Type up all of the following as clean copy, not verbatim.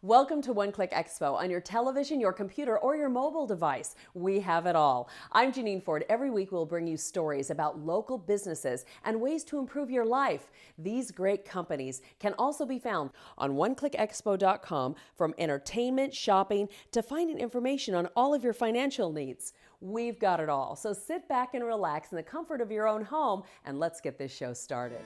Welcome to One Click Expo on your television, your computer, or your mobile device. We have it all. I'm Janine Ford. Every week we'll bring you stories about local businesses and ways to improve your life. These great companies can also be found on oneclickexpo.com, from entertainment, shopping, to finding information on all of your financial needs. We've got it all. So sit back and relax in the comfort of your own home, and let's get this show started.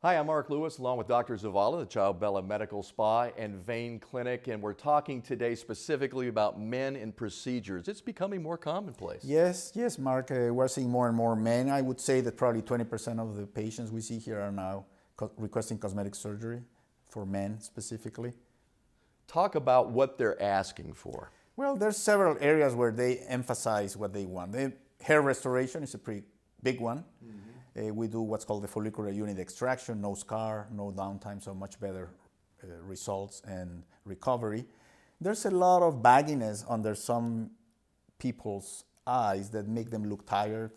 Hi, I'm Mark Lewis, along with Dr. Zavala, the Ciao Bella Medical Spa and Vein Clinic, and we're talking today specifically about men and procedures. It's becoming more commonplace. Yes, Mark. We're seeing more and more men. I would say that probably 20% of the patients we see here are now requesting cosmetic surgery, for men specifically. Talk about what they're asking for. Well, there's several areas where they emphasize what they want. Hair restoration is a pretty big one. We do what's called the follicular unit extraction, no scar, no downtime, so much better results and recovery. There's a lot of bagginess under some people's eyes that make them look tired,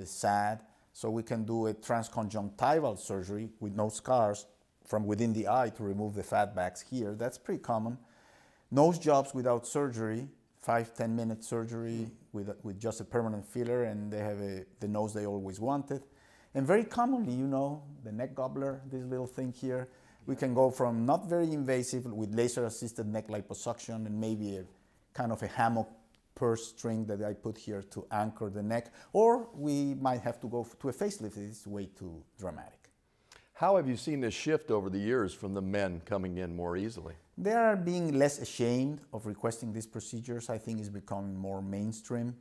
sad. So we can do a transconjunctival surgery with no scars from within the eye to remove the fat bags here. That's pretty common. Nose jobs without surgery, 5-10 minute surgery with just a permanent filler, and they have the nose they always wanted. And very commonly, you know, the neck gobbler, this little thing here, we can go from not very invasive with laser assisted neck liposuction and maybe a kind of a hammock purse string that I put here to anchor the neck, or we might have to go to a facelift. It's way too dramatic. How have you seen this shift over the years from the men coming in more easily? They are being less ashamed of requesting these procedures. I think it's becoming more mainstream.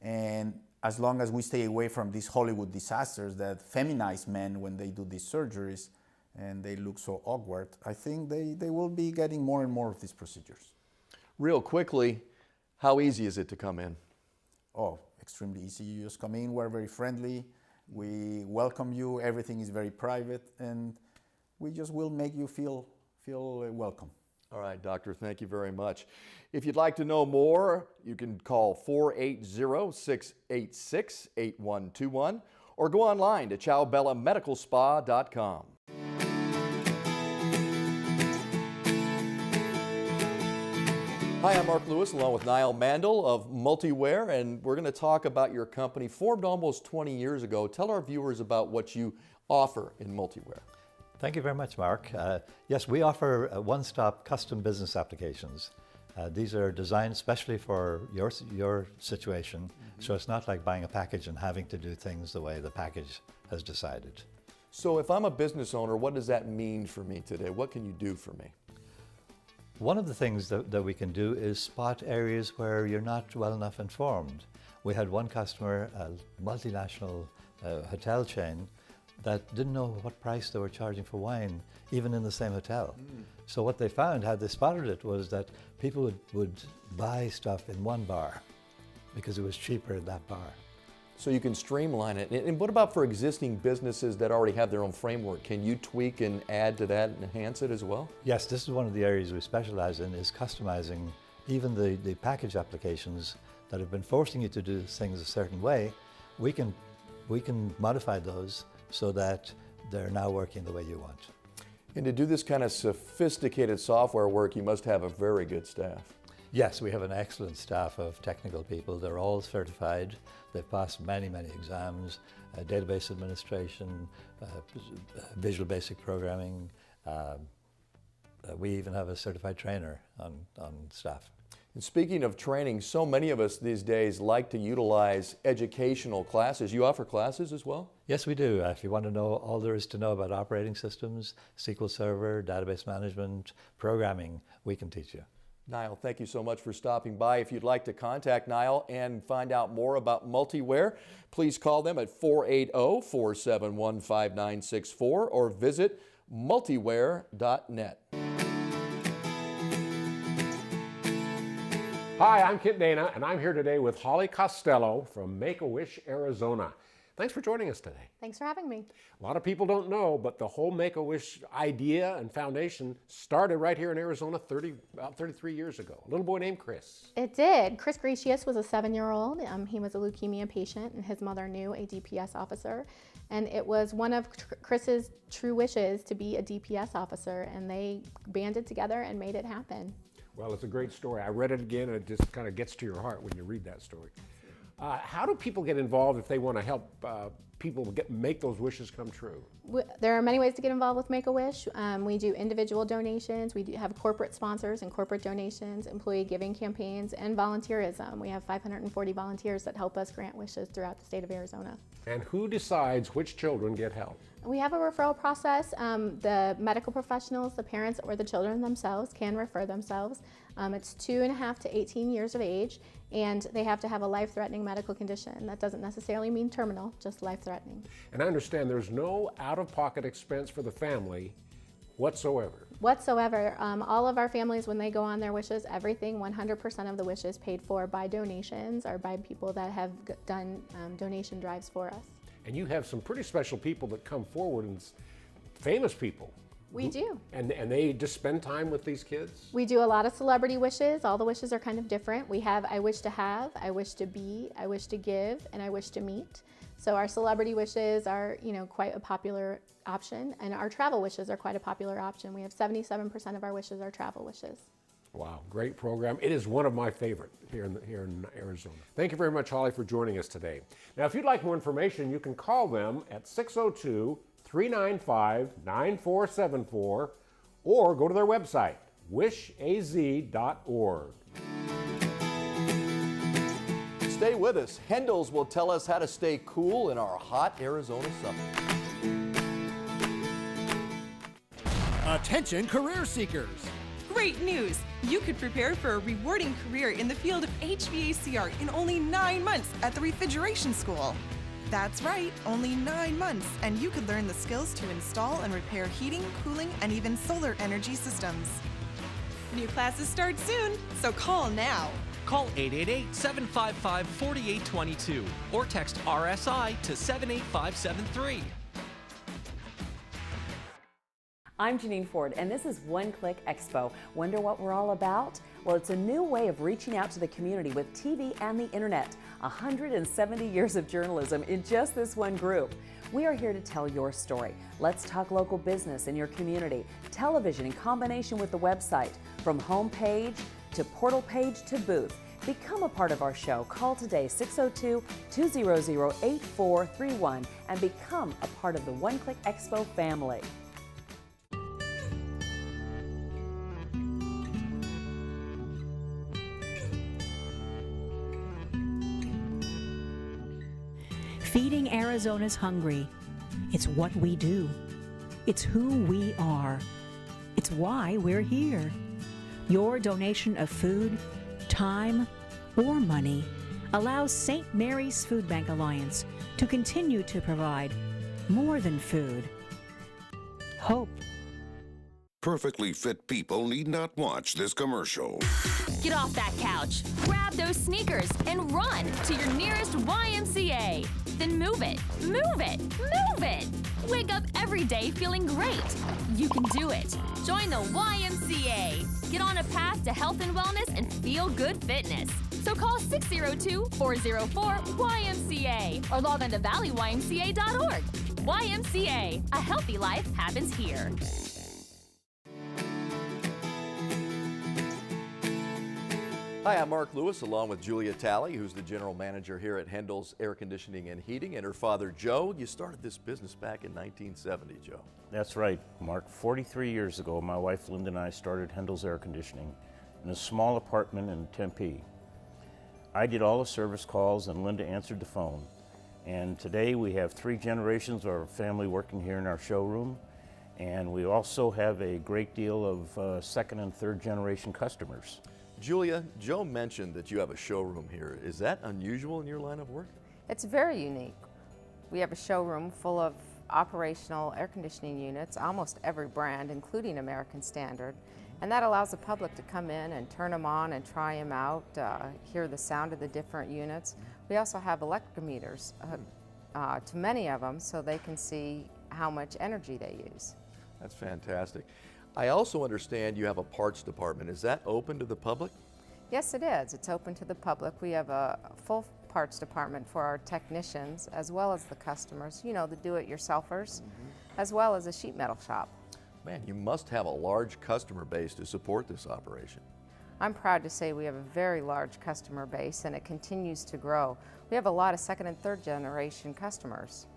And as long as we stay away from these Hollywood disasters that feminize men when they do these surgeries and they look so awkward, I think they will be getting more and more of these procedures. Real quickly, how easy is it to come in? Oh, extremely easy. You just come in, we're very friendly. We welcome you, everything is very private, and we just will make you feel welcome. All right, doctor, thank you very much. If you'd like to know more, you can call 480-686-8121 or go online to CiaoBellaMedicalSpa.com. Hi, I'm Mark Lewis, along with Niall Mandel of Multiwear, and we're going to talk about your company, formed almost 20 years ago. Tell our viewers about what you offer in Multiwear. Thank you very much, Mark. Yes, we offer one-stop custom business applications. These are designed especially for your situation, so it's not like buying a package and having to do things the way the package has decided. So if I'm a business owner, what does that mean for me today? What can you do for me? One of the things that we can do is spot areas where you're not well enough informed. We had one customer, a multinational hotel chain, that didn't know what price they were charging for wine, even in the same hotel. So what they found, how they spotted it, was that people would buy stuff in one bar because it was cheaper in that bar. So you can streamline it. And what about for existing businesses that already have their own framework? Can you tweak and add to that and enhance it as well? Yes, this is one of the areas we specialize in, is customizing even the package applications that have been forcing you to do things a certain way. We can modify those so that they're now working the way you want. And to do this kind of sophisticated software work, you must have a very good staff. Yes, we have an excellent staff of technical people. They're all certified. They've passed many, many exams, database administration, Visual Basic Programming. We even have a certified trainer on staff. And speaking of training, so many of us these days like to utilize educational classes. You offer classes as well? Yes, we do. If you want to know all there is to know about operating systems, SQL Server, database management, programming, we can teach you. Niall, thank you so much for stopping by. If you'd like to contact Niall and find out more about Multiwear, please call them at 480-471-5964 or visit multiwear.net. Hi, I'm Kit Dana, and I'm here today with Holly Costello from Make-A-Wish, Arizona. Thanks for joining us today. Thanks for having me. A lot of people don't know, but the whole Make-A-Wish idea and foundation started right here in Arizona about 33 years ago. A little boy named Chris. It did. Chris Gracious was a 7-year-old. He was a leukemia patient, and his mother knew a DPS officer. And it was one of Chris's true wishes to be a DPS officer, and they banded together and made it happen. Well, it's a great story. I read it again, and it just kind of gets to your heart when you read that story. How do people get involved if they want to help people make those wishes come true? There are many ways to get involved with Make-A-Wish. We do individual donations, we do have corporate sponsors and corporate donations, employee giving campaigns, and volunteerism. We have 540 volunteers that help us grant wishes throughout the state of Arizona. And who decides which children get help? We have a referral process. The medical professionals, the parents, or the children themselves can refer themselves. It's 2.5 to 18 years of age, and they have to have a life-threatening medical condition. That doesn't necessarily mean terminal, just life-threatening. And I understand there's no out-of-pocket expense for the family whatsoever. Whatsoever. All of our families, when they go on their wishes, everything, 100% of the wishes paid for by donations or by people that have done donation drives for us. And you have some pretty special people that come forward, and famous people. We do. And they just spend time with these kids? We do a lot of celebrity wishes. All the wishes are kind of different. We have I wish to have, I wish to be, I wish to give, and I wish to meet. So our celebrity wishes are, quite a popular option, and our travel wishes are quite a popular option. We have 77% of our wishes are travel wishes. Wow, great program. It is one of my favorite here in Arizona. Thank you very much, Holly, for joining us today. Now, if you'd like more information, you can call them at 602-395-9474 or go to their website, wishaz.org. Stay with us. Hendel's will tell us how to stay cool in our hot Arizona summer. Attention career seekers! Great news! You could prepare for a rewarding career in the field of HVACR in only 9 months at the Refrigeration School. That's right, only 9 months, and you could learn the skills to install and repair heating, cooling, and even solar energy systems. New classes start soon, so call now. Call 888-755-4822 or text RSI to 78573. I'm Janine Ford, and this is One Click Expo. Wonder what we're all about? Well, it's a new way of reaching out to the community with TV and the internet. 170 years of journalism in just this one group. We are here to tell your story. Let's talk local business in your community, television in combination with the website, from homepage to portal page to booth. Become a part of our show. Call today 602-200-8431 and become a part of the One Click Expo family. Feeding Arizona's hungry. It's what we do. It's who we are. It's why we're here. Your donation of food, time, or money allows St. Mary's Food Bank Alliance to continue to provide more than food. Hope. Perfectly fit people need not watch this commercial. Get off that couch, grab those sneakers, and run to your nearest YMCA. Then move it, move it, move it. Wake up every day feeling great. You can do it. Join the YMCA. Get on a path to health and wellness and feel good fitness. So call 602-404-YMCA or log on to valleywymca.org. YMCA, a healthy life happens here. Hi, I'm Mark Lewis, along with Julia Talley, who's the general manager here at Hendel's Air Conditioning and Heating, and her father, Joe. You started this business back in 1970, Joe. That's right, Mark. 43 years ago, my wife Linda and I started Hendel's Air Conditioning in a small apartment in Tempe. I did all the service calls and Linda answered the phone. And today we have 3 generations of our family working here in our showroom. And we also have a great deal of second and third generation customers. Julia, Joe mentioned that you have a showroom here. Is that unusual in your line of work? It's very unique. We have a showroom full of operational air conditioning units, almost every brand, including American Standard. And that allows the public to come in and turn them on and try them out, hear the sound of the different units. We also have electrometers to many of them so they can see how much energy they use. That's fantastic. I also understand you have a parts department. Is that open to the public? Yes, it is. It's open to the public. We have a full parts department for our technicians as well as the customers, you know, the do-it-yourselfers, as well as a sheet metal shop. Man, you must have a large customer base to support this operation. I'm proud to say we have a very large customer base and it continues to grow. We have a lot of second and third generation customers.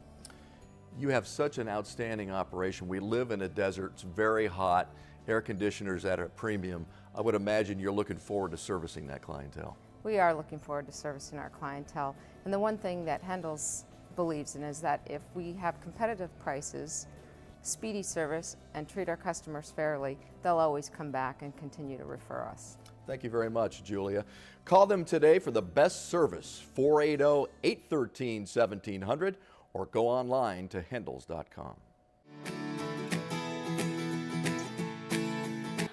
You have such an outstanding operation. We live in a desert, it's very hot, air conditioners at a premium. I would imagine you're looking forward to servicing that clientele. We are looking forward to servicing our clientele. And the one thing that Hendel's believes in is that if we have competitive prices, speedy service, and treat our customers fairly, they'll always come back and continue to refer us. Thank you very much, Julia. Call them today for the best service, 480-813-1700, or go online to hendels.com.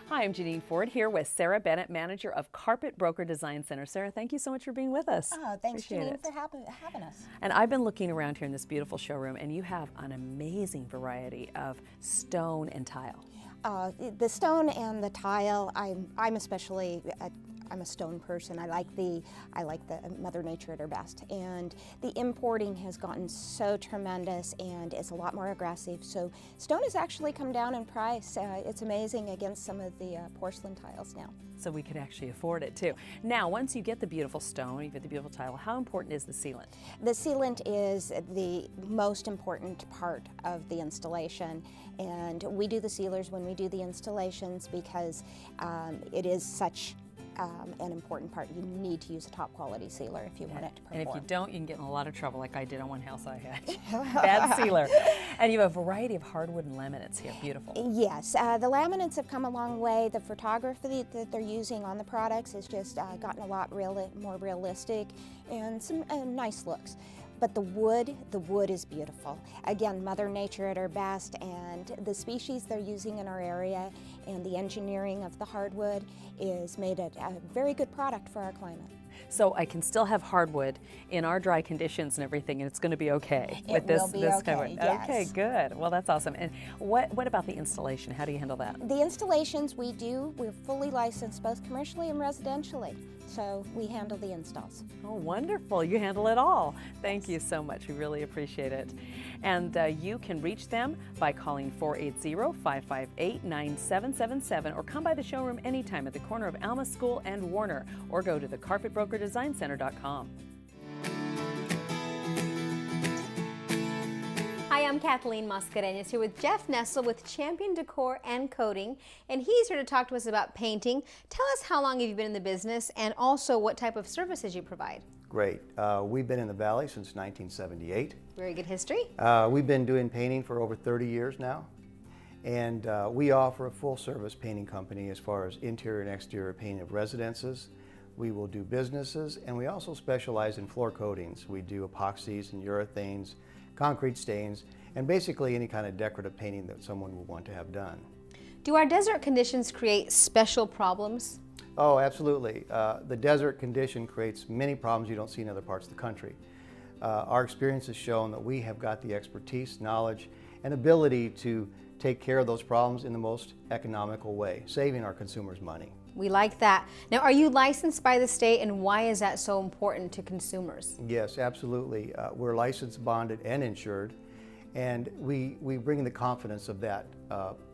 Hi, I'm Janine Ford here with Sarah Bennett, manager of Carpet Broker Design Center. Sarah, thank you so much for being with us. Oh, thanks, Appreciate Janine, it. for having us. And I've been looking around here in this beautiful showroom, and you have an amazing variety of stone and tile. The stone and the tile, I'm especially I'm a stone person. I like the Mother Nature at her best, and the importing has gotten so tremendous and is a lot more aggressive. So stone has actually come down in price. It's amazing against some of the porcelain tiles now. So we could actually afford it too. Now, once you get the beautiful stone, you get the beautiful tile, how important is the sealant? The sealant is the most important part of the installation, and we do the sealers when we do the installations because it is such an important part. You need to use a top quality sealer if you want it to perform. And if you don't, you can get in a lot of trouble like I did on one house I had. Bad sealer. And you have a variety of hardwood and laminates here. Beautiful. Yes, the laminates have come a long way. The photography that they're using on the products has just gotten a lot more realistic and some nice looks. But the wood is beautiful. Again, Mother Nature at her best, and the species they're using in our area and the engineering of the hardwood is made a very good product for our climate. So I can still have hardwood in our dry conditions and everything, and it's going to be okay with this kind of. Yes. Okay, good. Well, that's awesome. And what about the installation? How do you handle that? The installations we're fully licensed both commercially and residentially. So we handle the installs. Oh, wonderful. You handle it all. Thank you so much. We really appreciate it. And you can reach them by calling 480-558-9777 or come by the showroom anytime at the corner of Alma School and Warner, or go to thecarpetbrokerdesignCenter.com. Hi, I'm Kathleen Mascareñas here with Jeff Nessel with Champion Decor and Coating, and he's here to talk to us about painting. Tell us, how long have you been in the business, and also what type of services you provide? Great. We've been in the Valley since 1978. Very good history. We've been doing painting for over 30 years now, and we offer a full-service painting company as far as interior and exterior painting of residences. We will do businesses, and we also specialize in floor coatings. We do epoxies and urethanes, concrete stains, and basically any kind of decorative painting that someone will want to have done. Do our desert conditions create special problems? Oh, absolutely. The desert condition creates many problems you don't see in other parts of the country. Our experience has shown that we have got the expertise, knowledge, and ability to take care of those problems in the most economical way, saving our consumers money. We like that. Now, are you licensed by the state, and why is that so important to consumers? Yes, absolutely. We're licensed, bonded, and insured, and we bring the confidence of that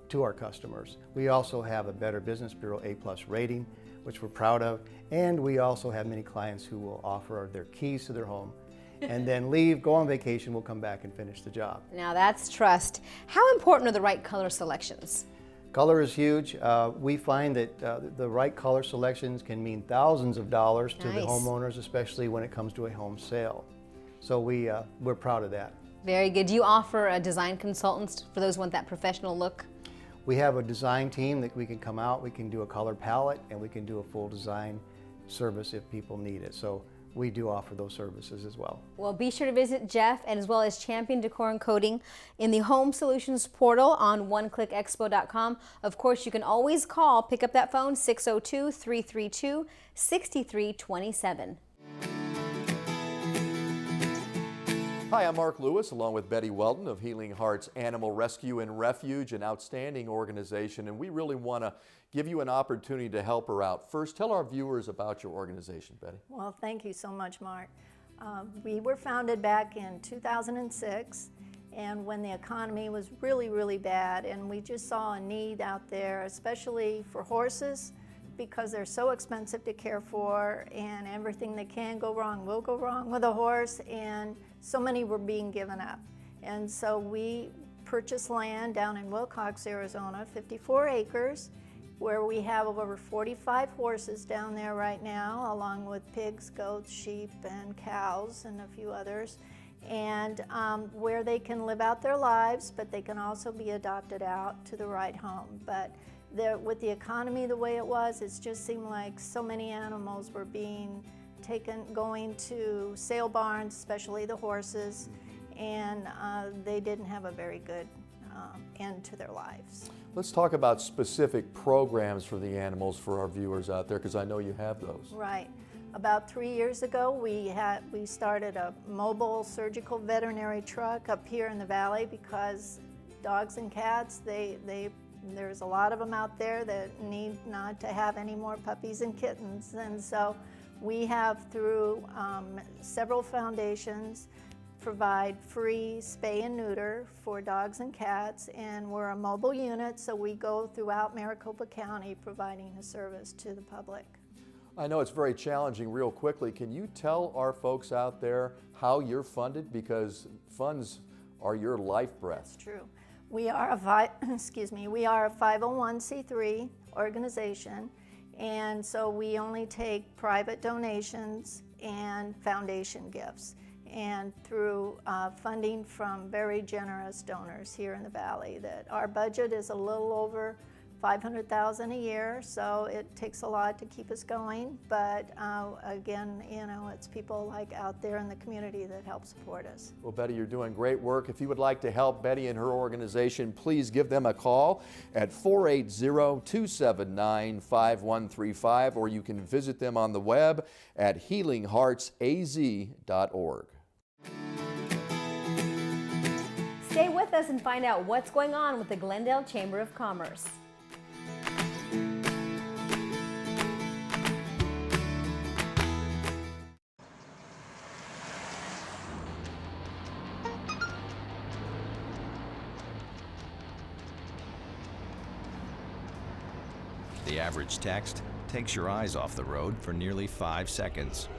to our customers. We also have a Better Business Bureau A+ rating, which we're proud of, and we also have many clients who will offer their keys to their home and then leave, go on vacation, we'll come back and finish the job. Now that's trust. How important are the right color selections? Color is huge. We find that the right color selections can mean thousands of dollars to the homeowners, especially when it comes to a home sale. So we're proud of that. Very good. Do you offer design consultants for those who want that professional look? We have a design team that we can come out, we can do a color palette, and we can do a full design service if people need it. So we do offer those services as well. Well, be sure to visit Jeff and as well as Champion Decor and Coating in the Home Solutions portal on oneclickexpo.com. Of course, you can always call, pick up that phone, 602-332-6327. Hi, I'm Mark Lewis, along with Betty Weldon of Healing Hearts Animal Rescue and Refuge, an outstanding organization, and we really want to give you an opportunity to help her out. First, tell our viewers about your organization, Betty. Well, thank you so much, Mark. We were founded back in 2006, and when the economy was really, really bad, and we just saw a need out there, especially for horses, because they're so expensive to care for, and everything that can go wrong will go wrong with a horse, and so many were being given up. And so we purchased land down in Wilcox, Arizona, 54 acres, where we have over 45 horses down there right now, along with pigs, goats, sheep, and cows, and a few others, and where they can live out their lives, but they can also be adopted out to the right home. But with the economy the way it was, it just seemed like so many animals were being going to sale barns, especially the horses, and they didn't have a very good end to their lives. Let's talk about specific programs for the animals for our viewers out there, because I know you have those. Right. About 3 years ago, we started a mobile surgical veterinary truck up here in the valley, because dogs and cats, there's a lot of them out there that need not to have any more puppies and kittens. And so we have, through several foundations, provide free spay and neuter for dogs and cats, and we're a mobile unit, so we go throughout Maricopa County providing a service to the public. I know it's very challenging. Real quickly, can you tell our folks out there how you're funded? Because funds are your life breath. That's true. We are a 501c3 organization, and so we only take private donations and foundation gifts, and through funding from very generous donors here in the Valley. That our budget is a little over $500,000 a year, so it takes a lot to keep us going. But again, it's people like out there in the community that help support us. Well, Betty, you're doing great work. If you would like to help Betty and her organization, please give them a call at 480-279-5135, or you can visit them on the web at healingheartsaz.org. Stay with us and find out what's going on with the Glendale Chamber of Commerce. The average text takes your eyes off the road for nearly 5 seconds.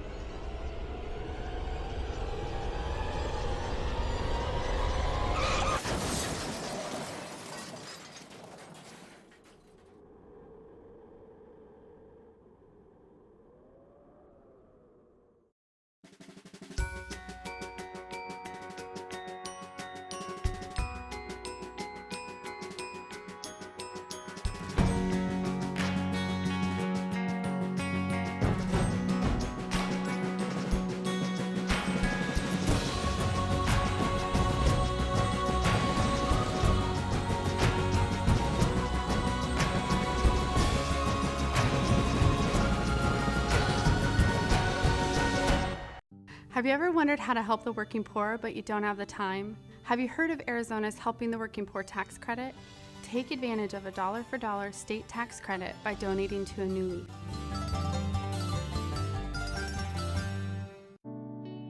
Have you ever wondered how to help the working poor, but you don't have the time? Have you heard of Arizona's Helping the Working Poor tax credit? Take advantage of a dollar-for-dollar state tax credit by donating to a New Leaf.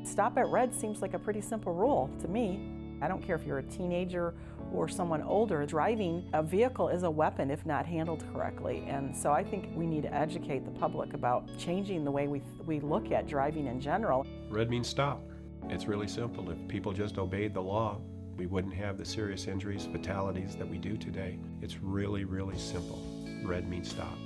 Stop at red seems like a pretty simple rule to me. I don't care if you're a teenager or someone older. Driving a vehicle is a weapon if not handled correctly, and so I think we need to educate the public about changing the way we look at driving in general. Red means stop. It's really simple. If people just obeyed the law, we wouldn't have the serious injuries, fatalities that we do today. It's really, really simple. Red means stop.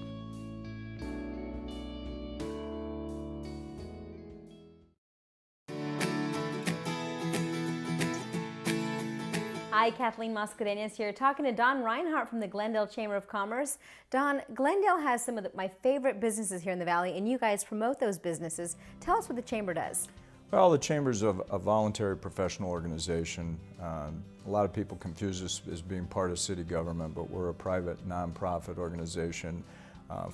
Hi, Kathleen Mascareñas here, talking to Don Reinhardt from the Glendale Chamber of Commerce. Don, Glendale has some of my favorite businesses here in the Valley, and you guys promote those businesses. Tell us what the Chamber does. Well, the Chamber is a voluntary professional organization. A lot of people confuse us as being part of city government, but we're a private nonprofit organization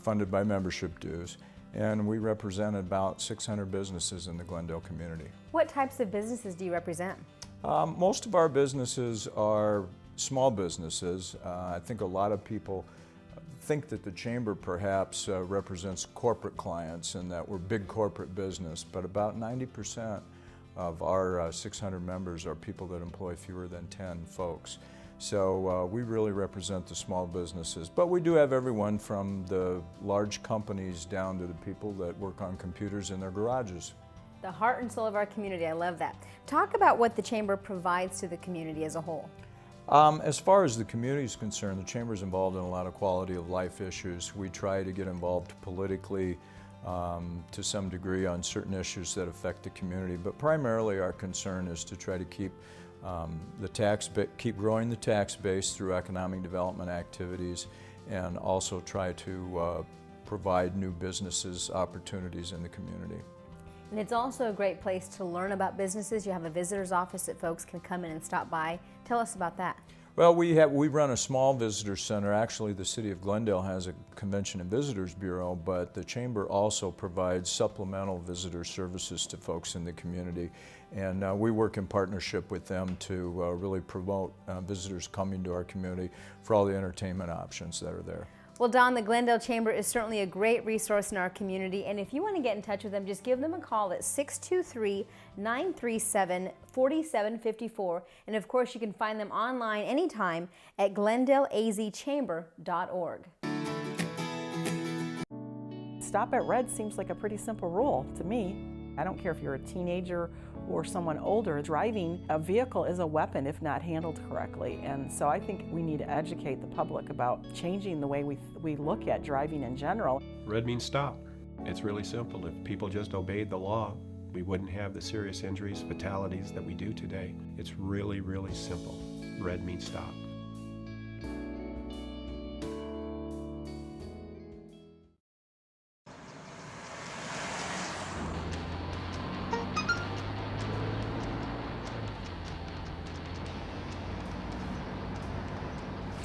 funded by membership dues. And we represent about 600 businesses in the Glendale community. What types of businesses do you represent? Most of our businesses are small businesses. I think a lot of people think that the Chamber perhaps represents corporate clients and that we're big corporate business, but about 90% of our 600 members are people that employ fewer than 10 folks. So we really represent the small businesses, but we do have everyone from the large companies down to the people that work on computers in their garages. The heart and soul of our community, I love that. Talk about what the Chamber provides to the community as a whole. As far as the community is concerned, the Chamber is involved in a lot of quality of life issues. We try to get involved politically to some degree on certain issues that affect the community, but primarily our concern is to try to keep keep growing the tax base through economic development activities, and also try to provide new businesses opportunities in the community. And it's also a great place to learn about businesses. You have a visitor's office that folks can come in and stop by. Tell us about that. Well, we run a small visitor center. Actually, the City of Glendale has a Convention and Visitors Bureau, but the Chamber also provides supplemental visitor services to folks in the community. And we work in partnership with them to really promote visitors coming to our community for all the entertainment options that are there. Well, Don, the Glendale Chamber is certainly a great resource in our community, and if you want to get in touch with them, just give them a call at 623-937-4754, and of course you can find them online anytime at glendaleazchamber.org. Stop at red seems like a pretty simple rule to me. I don't care if you're a teenager or someone older. Driving a vehicle is a weapon if not handled correctly, and so I think we need to educate the public about changing the way we look at driving in general. Red means stop. It's really simple. If people just obeyed the law, we wouldn't have the serious injuries, fatalities that we do today. It's really, really simple. Red means stop.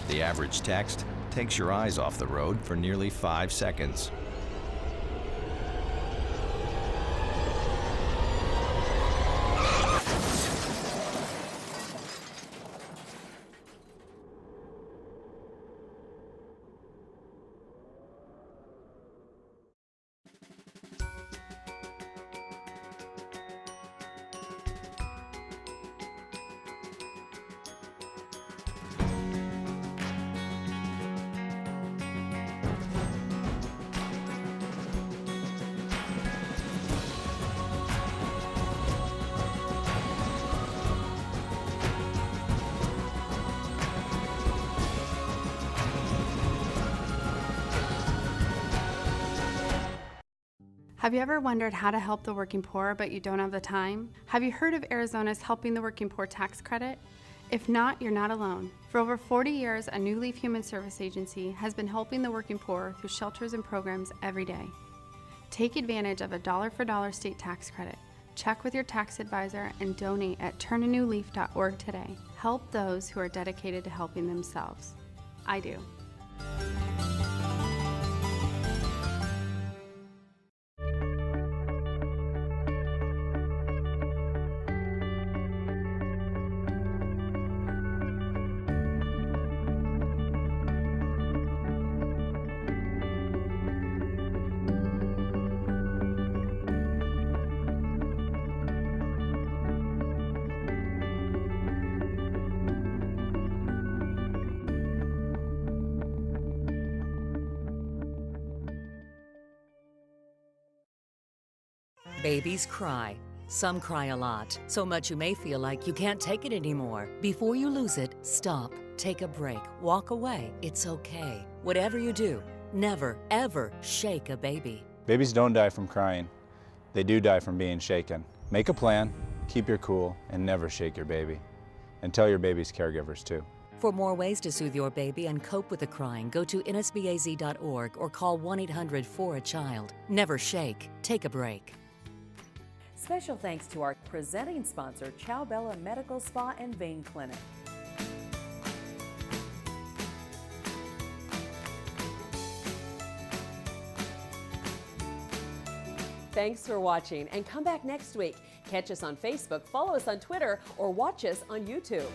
The average text takes your eyes off the road for nearly 5 seconds. Have you ever wondered how to help the working poor but you don't have the time? Have you heard of Arizona's Helping the Working Poor tax credit? If not, you're not alone. For over 40 years, a New Leaf Human Service Agency has been helping the working poor through shelters and programs every day. Take advantage of a dollar-for-dollar state tax credit. Check with your tax advisor and donate at turnanewleaf.org today. Help those who are dedicated to helping themselves. I do. Babies cry. Some cry a lot, so much you may feel like you can't take it anymore. Before you lose it, stop. Take a break. Walk away. It's okay. Whatever you do, never, ever shake a baby. Babies don't die from crying. They do die from being shaken. Make a plan, keep your cool, and never shake your baby. and tell your baby's caregivers too. For more ways to soothe your baby and cope with the crying, go to nsbaz.org or call 1-800-4-A-CHILD. Never shake. Take a break. Special thanks to our presenting sponsor, Chow Bella Medical Spa and Vein Clinic. Thanks for watching, and come back next week. Catch us on Facebook, follow us on Twitter, or watch us on YouTube.